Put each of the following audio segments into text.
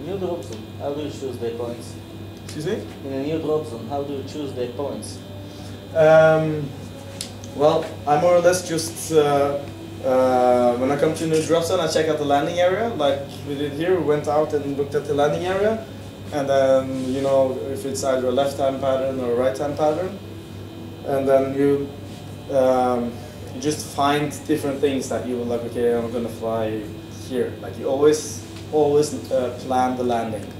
New drop zone, how do you choose the points? Excuse me? In a new drop zone, how do you choose the points? Well, I more or less just, when I come to a new drop zone, I check out the landing area, like we did here. We went out and looked at the landing area, and then, you know, if it's either a left-hand pattern or a right-hand pattern, and then you just find different things that you will like, okay, I'm gonna fly here. Like you always plan the landing,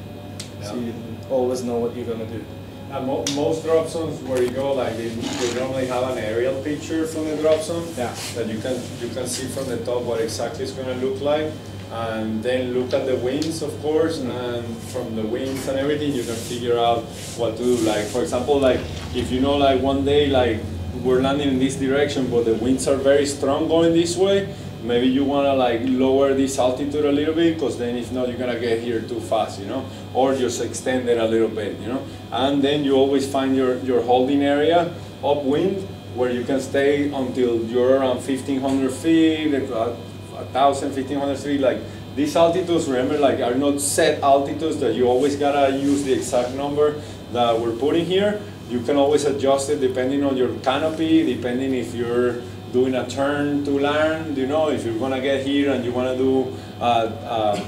so you always know what you're gonna do. And most drop zones where you go, like they normally have an aerial picture from the drop zone that you can see from the top what exactly it's gonna look like, and then look at the winds, of course, and from the winds and everything, you can figure out what to do. Like for example, like if you know, like one day, like we're landing in this direction, but the winds are very strong going this way. Maybe you want to like lower this altitude a little bit, because then if not, you're gonna get here too fast, you know, or just extend it a little bit, you know. And then you always find your holding area upwind, where you can stay until you're around 1,500 feet, 1,000, 1,500 feet. Like these altitudes, remember, like are not set altitudes that you always gotta use the exact number that we're putting here. You can always adjust it depending on your canopy, depending if you're doing a turn to land, you know, if you're gonna get here and you wanna do a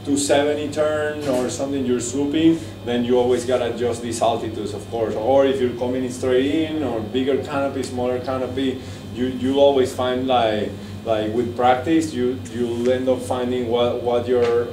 270 turn or something, you're swooping, then you always gotta adjust these altitudes, of course. Or if you're coming straight in, or bigger canopy, smaller canopy, you always find like with practice, you'll end up finding what your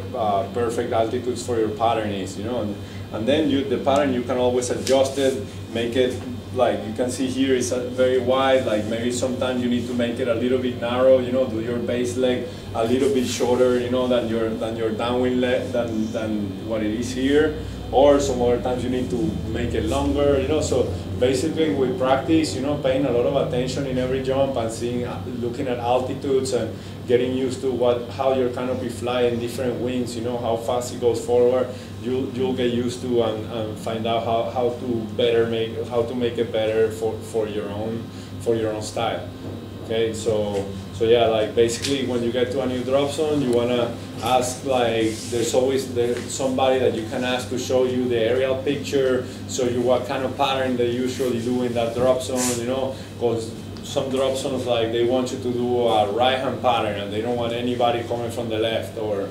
perfect altitudes for your pattern is, you know. And then the pattern, you can always adjust it, make it, like you can see here, it's very wide. Like maybe sometimes you need to make it a little bit narrow, you know, do your base leg a little bit shorter, you know, than your downwind leg, than what it is here. Or some other times you need to make it longer, you know. So basically with practice, you know, paying a lot of attention in every jump and looking at altitudes and getting used to how your canopy fly in different winds, you know, how fast it goes forward, you'll get used to and find out how to make it better for your own style. Okay, so yeah, like basically when you get to a new drop zone, you wanna ask, like there's somebody that you can ask to show you the aerial picture, show you what kind of pattern they usually do in that drop zone, you know, because some drop zones, like they want you to do a right-hand pattern and they don't want anybody coming from the left or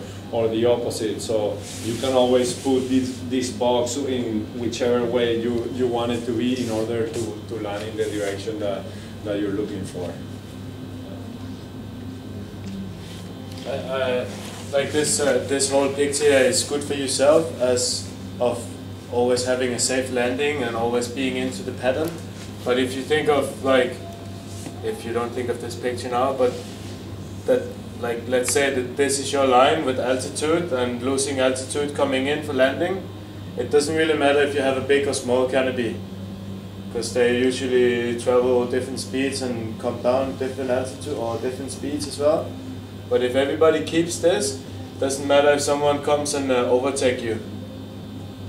the opposite. So you can always put this box in whichever way you want it to be in order to land in the direction that you're looking for. Like this whole picture is good for yourself, as of always having a safe landing and always being into the pattern. But if you think of, like, if you don't think of this picture now, but that, like, let's say that this is your line with altitude and losing altitude coming in for landing, it doesn't really matter if you have a big or small canopy, because they usually travel different speeds and come down different altitude or different speeds as well. But if everybody keeps this, doesn't matter if someone comes and overtake you.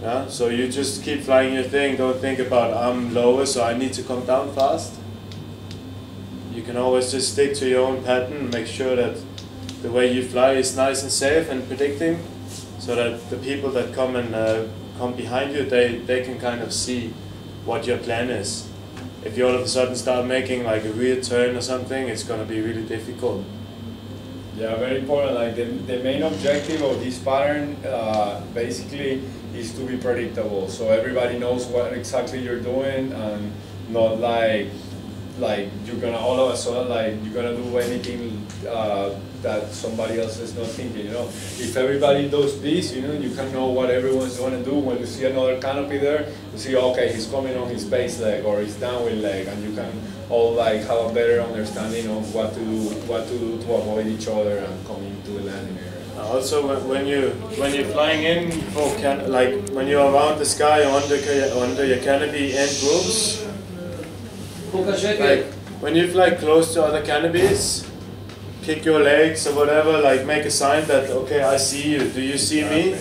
Yeah? So you just keep flying your thing, don't think about I'm lower so I need to come down fast. You can always just stick to your own pattern, make sure that the way you fly is nice and safe and predicting, so that the people that come and come behind you, they can kind of see what your plan is. If you all of a sudden start making like a weird turn or something, it's going to be really difficult. Yeah, very important. Like the main objective of this pattern basically is to be predictable, so everybody knows what exactly you're doing, and not like you're gonna all of a sudden you're gonna do anything that somebody else is not thinking. You know, if everybody does this, you know, you can know what everyone's gonna do. When you see another canopy there, you see, okay, he's coming on his base leg or his downwind leg, and you can all like have a better understanding of what to do to avoid each other and coming to the landing area. Also, when you're flying in for when you're around the sky or under your canopy and groups, like when you fly close to other canopies, kick your legs or whatever, like make a sign that, okay, I see you, do you see me?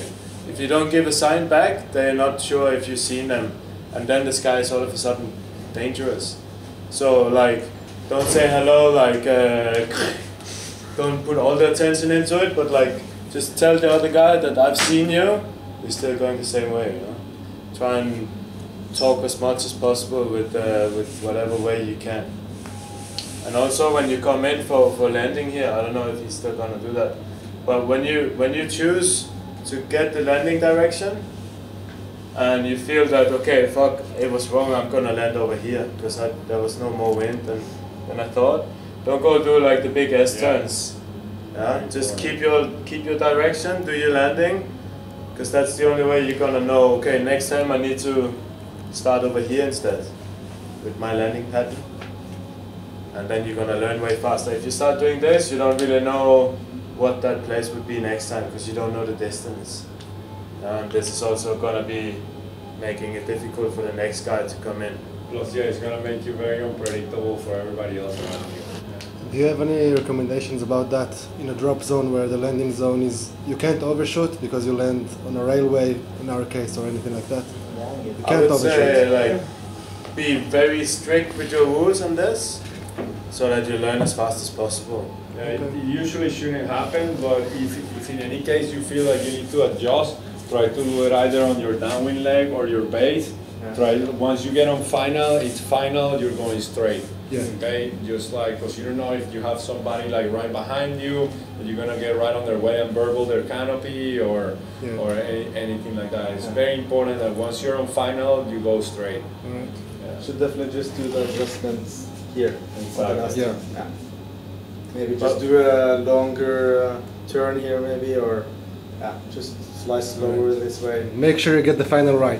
If you don't give a sign back, they're not sure if you've seen them, and then the sky is all of a sudden dangerous. So like, don't say hello, like don't put all the attention into it, but like just tell the other guy that I've seen you, you're still going the same way, you know? Try and talk as much as possible with whatever way you can. And also when you come in for landing here, I don't know if he's still gonna do that, but when you choose to get the landing direction and you feel that, okay, fuck, it was wrong, I'm gonna land over here because there was no more wind than I thought, don't go do like the big S-turns. Yeah? Just keep your direction, do your landing, because that's the only way you're gonna know, okay, next time I need to start over here instead with my landing pattern. And then you're gonna learn way faster. If you start doing this, you don't really know what that place would be next time because you don't know the distance. And this is also gonna be making it difficult for the next guy to come in. Plus, yeah, it's gonna make you very unpredictable for everybody else around you. Do you have any recommendations about that in a drop zone where the landing zone is, you can't overshoot because you land on a railway in our case or anything like that? You I can't would overshoot. say like be very strict with your rules on this so that you learn as fast as possible. Yeah, it usually shouldn't happen, but if in any case you feel like you need to adjust, try to do it either on your downwind leg or your base. Try, once you get on final, it's final, you're going straight. Yeah. Okay, just like, because you don't know if you have somebody like right behind you, and you're gonna get right on their way and burble their canopy or anything like that. It's very important that once you're on final, you go straight. Yeah. Should definitely just do the adjustments here. Exactly. Yeah. Maybe just do a longer turn here, maybe, or just fly slower this way. Make sure you get the final right.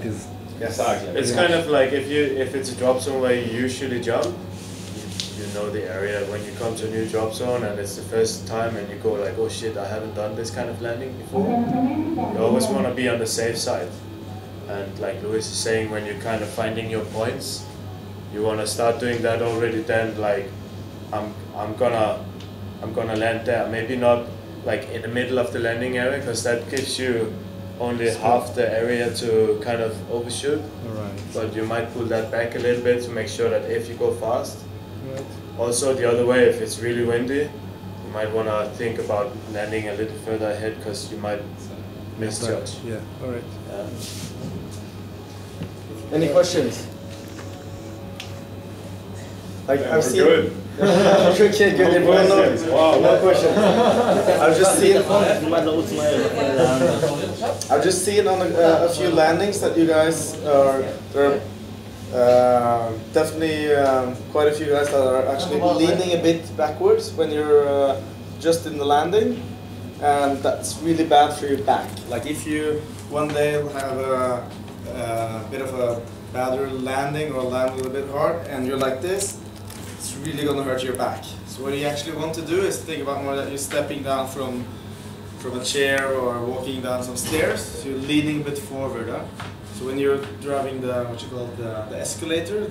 Exactly. It's kind of like if it's a drop zone where you usually jump, you know the area. When you come to a new drop zone and it's the first time and you go like, oh shit, I haven't done this kind of landing before, you always want to be on the safe side. And like Louis is saying, when you're kind of finding your points, you want to start doing that already then, like I'm gonna land there. Maybe not like in the middle of the landing area, because that gives you only half the area to kind of overshoot. Right. But you might pull that back a little bit to make sure that if you go fast. Right. Also the other way, if it's really windy, you might want to think about landing a little further ahead because you might misjudge. Yeah, alright. Any questions? Like Yeah, I've we're seen. good. Okay, good. Everyone knows. Wow. No questions. I've just seen. I've just seen on a few landings that you guys are. There are definitely quite a few guys that are actually leaning a bit backwards when you're just in the landing, and that's really bad for your back. Like if you one day have a bit of a badder landing or land a little bit hard, and you're like this, it's really going to hurt your back. So what you actually want to do is think about more that you're stepping down from a chair or walking down some stairs, so you're leaning a bit forward. So when you're driving the, what you call it, the escalator,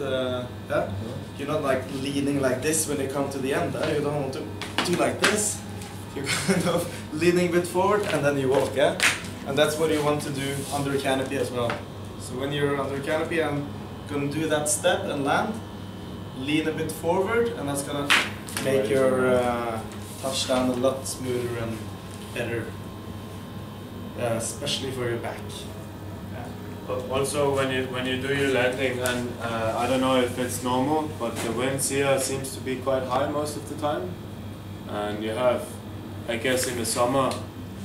you're not like leaning like this when you come to the end. You don't want to do like this. You're kind of leaning a bit forward and then you walk, and that's what you want to do under a canopy as well. So when you're under a canopy, I'm going to do that step and land, lean a bit forward, and that's going to make your touchdown a lot smoother and better, especially for your back. But also when you do your landing, and I don't know if it's normal, but the winds here seems to be quite high most of the time, and you have, I guess in the summer,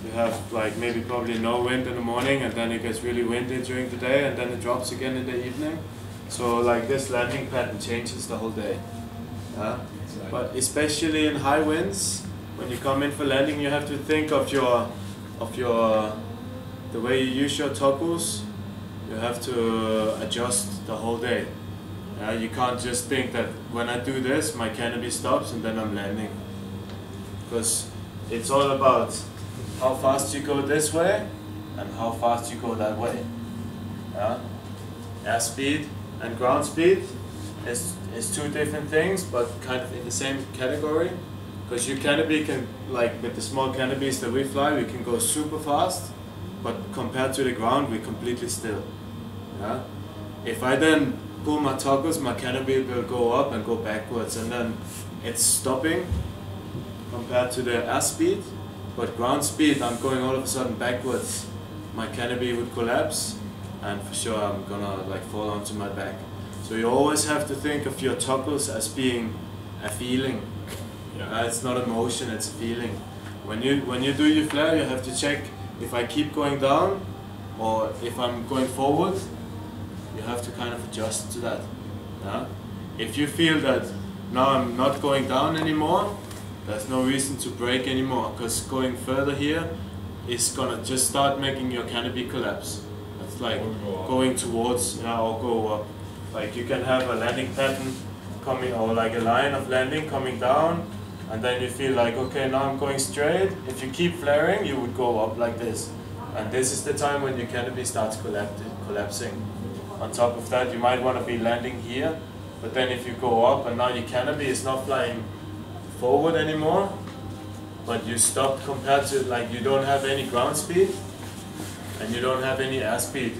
you have like maybe probably no wind in the morning, and then it gets really windy during the day, and then it drops again in the evening. So like this landing pattern changes the whole day. But especially in high winds, when you come in for landing, you have to think of the way you use your toggles. You have to adjust the whole day. You can't just think that when I do this, my canopy stops and then I'm landing. Because it's all about how fast you go this way and how fast you go that way. Airspeed and ground speed is two different things, but kind of in the same category. Because your canopy can, like with the small canopies that we fly, we can go super fast, but compared to the ground, we're completely still. If I then pull my toggles, my canopy will go up and go backwards, and then it's stopping compared to the airspeed. but ground speed, I'm going all of a sudden backwards, my canopy would collapse, and for sure I'm gonna like fall onto my back. So you always have to think of your toggles as being a feeling. It's not a motion, it's a feeling. When you do your flare, you have to check if I keep going down or if I'm going forward. You have to kind of adjust to that. Yeah? If you feel that now I'm not going down anymore, there's no reason to brake anymore, because going further here is gonna just start making your canopy collapse. It's like going towards, or go up. Like you can have a landing pattern coming, or like a line of landing coming down, and then you feel like, okay, now I'm going straight. If you keep flaring, you would go up like this. And this is the time when your canopy starts collapsing. On top of that, you might want to be landing here, but then if you go up and now your canopy is not flying forward anymore, but you stop compared to, like, you don't have any ground speed and you don't have any airspeed,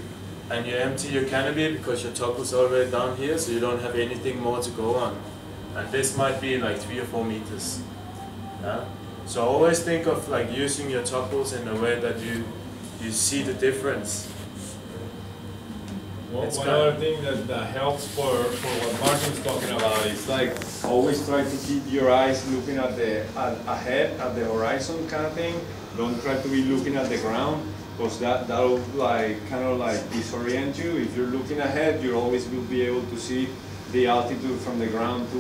and you empty your canopy because your toggle's already down here, so you don't have anything more to go on. And this might be like 3 or 4 meters. Yeah? So always think of like using your toggles in a way that you see the difference. One other thing that helps for what Martin's talking about is like always try to keep your eyes looking at the ahead at the horizon kind of thing. Don't try to be looking at the ground, because that'll like kind of like disorient you. If you're looking ahead, you always will be able to see the altitude from the ground to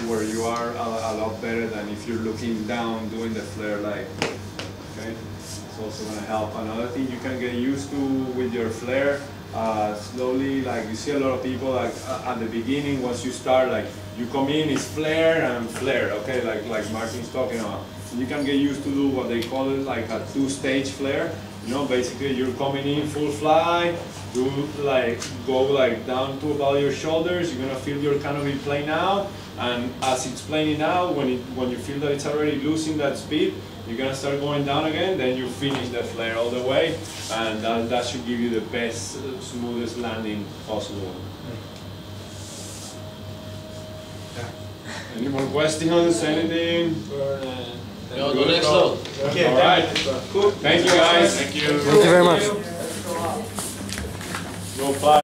where you are a lot better than if you're looking down doing the flare like. Okay, it's also going to help. Another thing you can get used to with your flare. Slowly, like you see a lot of people like at the beginning, once you start, like you come in, it's flare and flare, okay, like Martin's talking about. You can get used to do what they call it like a 2-stage flare. You know, basically you're coming in full fly, do like go like down to about your shoulders. You're gonna feel your canopy plane out, and as it's planing out, when you feel that it's already losing that speed, you're gonna start going down again. Then you finish the flare all the way, and that should give you the best, smoothest landing possible. Any more questions? Anything? Go to the next load. Okay. All right. Cool. Thank you guys. Thank you. Thank you very much. Go fly.